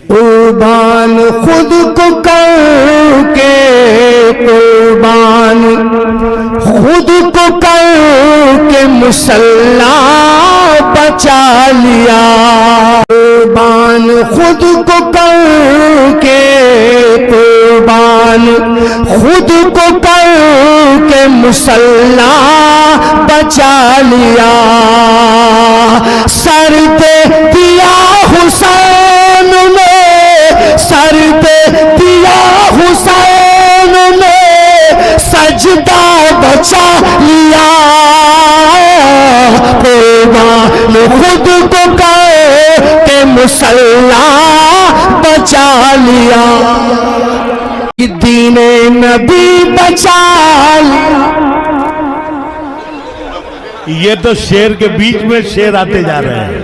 قربان خود کو کر کے، قربان خود کو کر کے مصلی بچا لیا، قربان خود کو کر کے، قربان خود کو کر کے مصلی بچا لیا، سر پہ دیا حسین نے، سر پہ دیا حسین نے سجدہ بچا لیا، قربان خود کو کر کے مصلی بچا لیا، دین نبی بچا لیا۔ یہ تو شعر کے بیچ میں شعر آتے جا رہے ہیں۔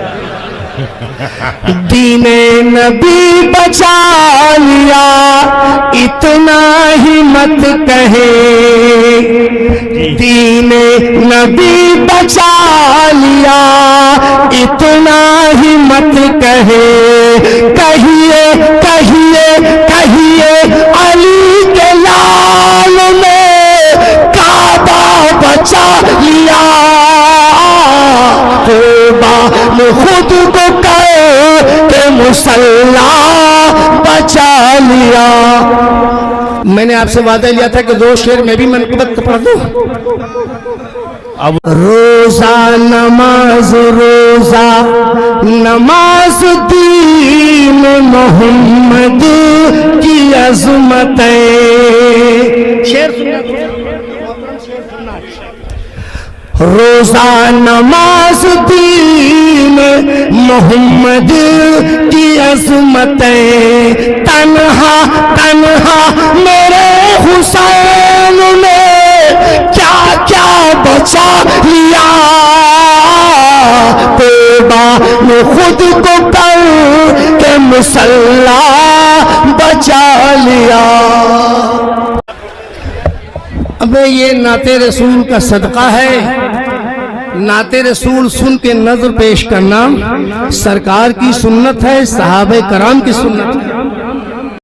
دین نبی بچا لیا، اتنا ہی مت کہے، دین نبی بچا لیا، اتنا ہی مت کہے، کہیے کہیے کہیے علی کے لال نے کعبہ بچا لیا، قربان خود کو کر کے مصلی بچا لیا۔ میں نے آپ سے وعدہ لیا تھا کہ 2 شعر میں بھی منقبت پڑھ دوں۔ روزہ نماز، روزہ نماز دین محمد کی عظمت ہے، شعر سننا، روزہ نماز دین محمد کی عظمت ہے، تنہا تنہا میرے حسین نے کیا کیا بچا لیا، قربان خود کو کر کے مصلی بچا لیا۔ اب یہ نعت رسول کا صدقہ ہے، نعت رسول سن کے نظر پیش کرنا سرکار کی سنت ہے، صحابہ کرام کی سنت ہے۔